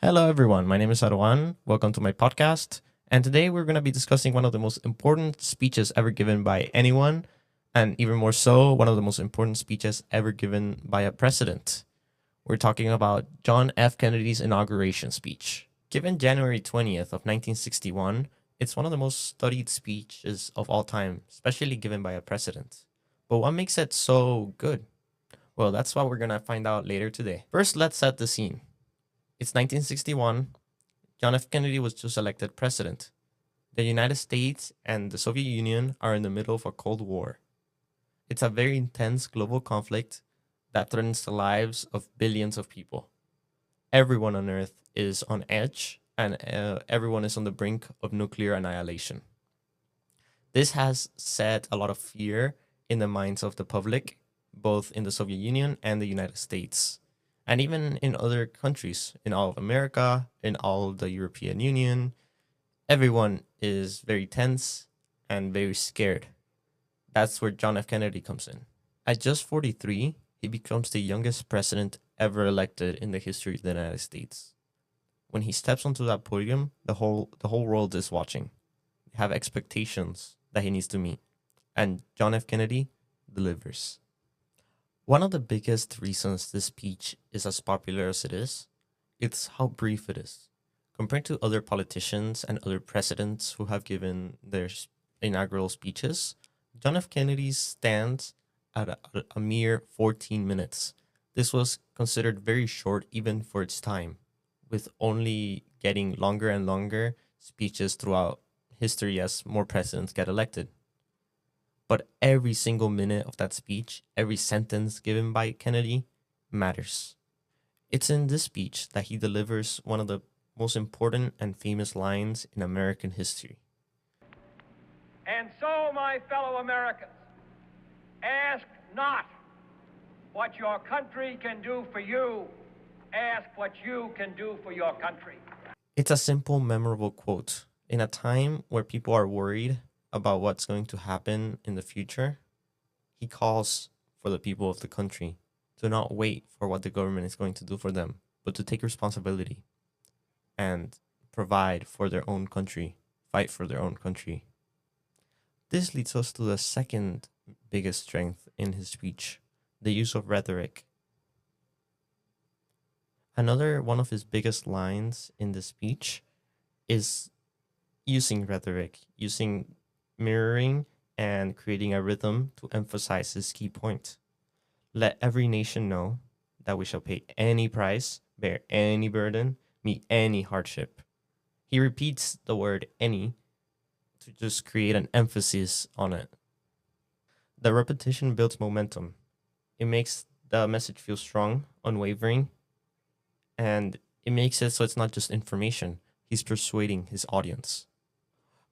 Hello, everyone. My name is Arwan. Welcome to my podcast. And today we're going to be discussing one of the most important speeches ever given by anyone, and even more so, one of the most important speeches ever given by a president. We're talking about John F. Kennedy's inauguration speech. Given January 20th of 1961, it's one of the most studied speeches of all time, especially given by a president. But what makes it so good? Well, that's what we're going to find out later today. First, let's set the scene. It's 1961. John F. Kennedy was just elected president. The United States and the Soviet Union are in the middle of a Cold War. It's a very intense global conflict that threatens the lives of billions of people. Everyone on Earth is on edge, and everyone is on the brink of nuclear annihilation. This has set a lot of fear in the minds of the public, both in the Soviet Union and the United States, and even in other countries, in all of America, in all of the European Union. Everyone is very tense and very scared. That's where John F. Kennedy comes in. At just 43, he becomes the youngest president ever elected in the history of the United States. When he steps onto that podium, the whole world is watching. They have expectations that he needs to meet, and John F. Kennedy delivers. One of the biggest reasons this speech is as popular as it is, it's how brief it is. Compared to other politicians and other presidents who have given their inaugural speeches, John F. Kennedy stands at a mere 14 minutes. This was considered very short even for its time, with only getting longer and longer speeches throughout history as more presidents get elected. But every single minute of that speech, every sentence given by Kennedy matters. It's in this speech that he delivers one of the most important and famous lines in American history. And so, my fellow Americans, ask not what your country can do for you, ask what you can do for your country. It's a simple, memorable quote. In a time where people are worried about what's going to happen in the future, he calls for the people of the country to not wait for what the government is going to do for them, but to take responsibility and provide for their own country, fight for their own country. This leads us to the second biggest strength in his speech, the use of rhetoric. Another one of his biggest lines in the speech is using rhetoric, using mirroring and creating a rhythm to emphasize his key point. Let every nation know that we shall pay any price, bear any burden, meet any hardship. He repeats the word any to just create an emphasis on it. The repetition builds momentum. It makes the message feel strong, unwavering, and it makes it so it's not just information. He's persuading his audience.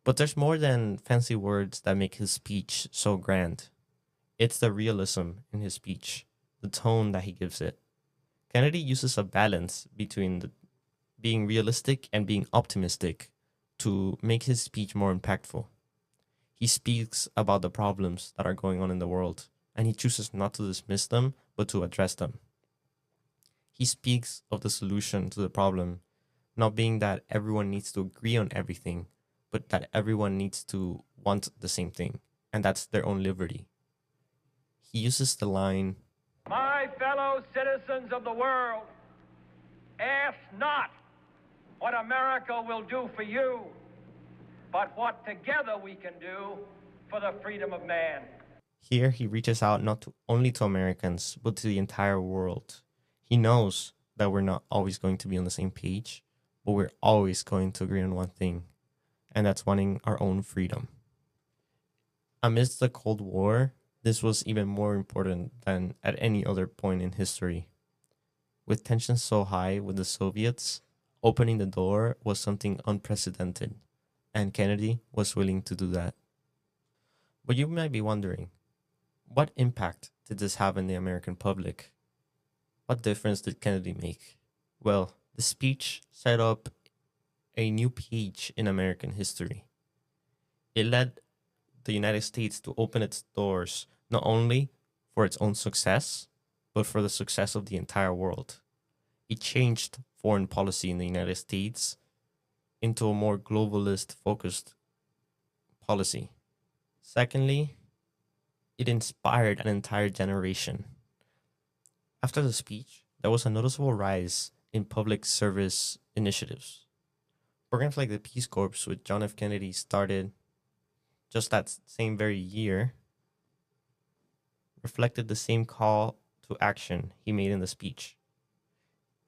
But there's more than fancy words that make his speech so grand. It's the realism in his speech, the tone that he gives it. Kennedy uses a balance between being realistic and being optimistic to make his speech more impactful. He speaks about the problems that are going on in the world, and he chooses not to dismiss them, but to address them. He speaks of the solution to the problem, not being that everyone needs to agree on everything, but that everyone needs to want the same thing, and that's their own liberty. He uses the line, My fellow citizens of the world, ask not what America will do for you, but what together we can do for the freedom of man. Here he reaches out not only to Americans, but to the entire world. He knows that we're not always going to be on the same page, but we're always going to agree on one thing, and that's wanting our own freedom. Amidst the Cold War, this was even more important than at any other point in history. With tensions so high with the Soviets, opening the door was something unprecedented, and Kennedy was willing to do that. But you might be wondering, what impact did this have in the American public? What difference did Kennedy make? Well, the speech set up a new page in American history. It led the United States to open its doors not only for its own success, but for the success of the entire world. It changed foreign policy in the United States into a more globalist focused policy. Secondly, it inspired an entire generation. After the speech, there was a noticeable rise in public service initiatives. Programs like the Peace Corps with John F. Kennedy started just that same very year reflected the same call to action he made in the speech,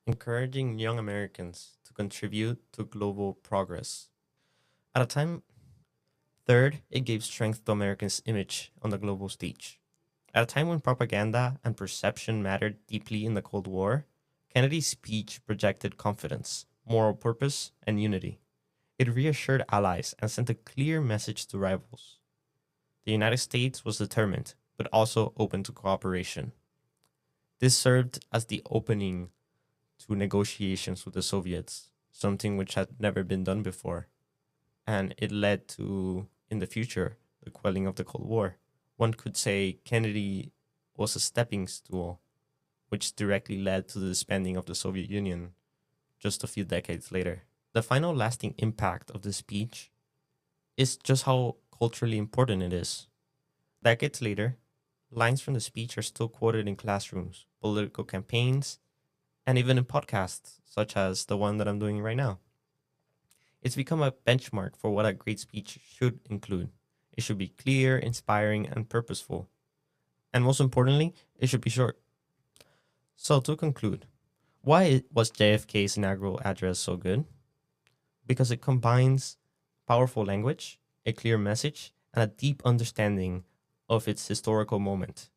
encouraging young Americans to contribute to global progress. At a time, third, it gave strength to America's image on the global stage. At a time when propaganda and perception mattered deeply in the Cold War, Kennedy's speech projected confidence, moral purpose, and unity. It reassured allies and sent a clear message to rivals. The United States was determined, but also open to cooperation. This served as the opening to negotiations with the Soviets, something which had never been done before. And it led to, in the future, the quelling of the Cold War. One could say Kennedy was a stepping stool, which directly led to the disbanding of the Soviet Union just a few decades later. The final lasting impact of the speech is just how culturally important it is. Decades later, lines from the speech are still quoted in classrooms, political campaigns, and even in podcasts, such as the one that I'm doing right now. It's become a benchmark for what a great speech should include. It should be clear, inspiring, and purposeful. And most importantly, it should be short. So to conclude, why was JFK's inaugural address so good? Because it combines powerful language, a clear message, and a deep understanding of its historical moment.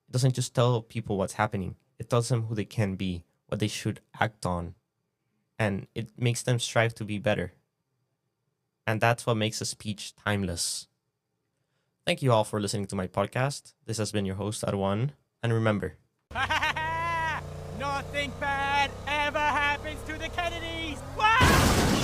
It doesn't just tell people what's happening, it tells them who they can be, what they should act on, and it makes them strive to be better. And that's what makes a speech timeless. Thank you all for listening to my podcast. This has been your host, Arwan, and remember, Nothing bad ever happens to the Kennedys! Wow!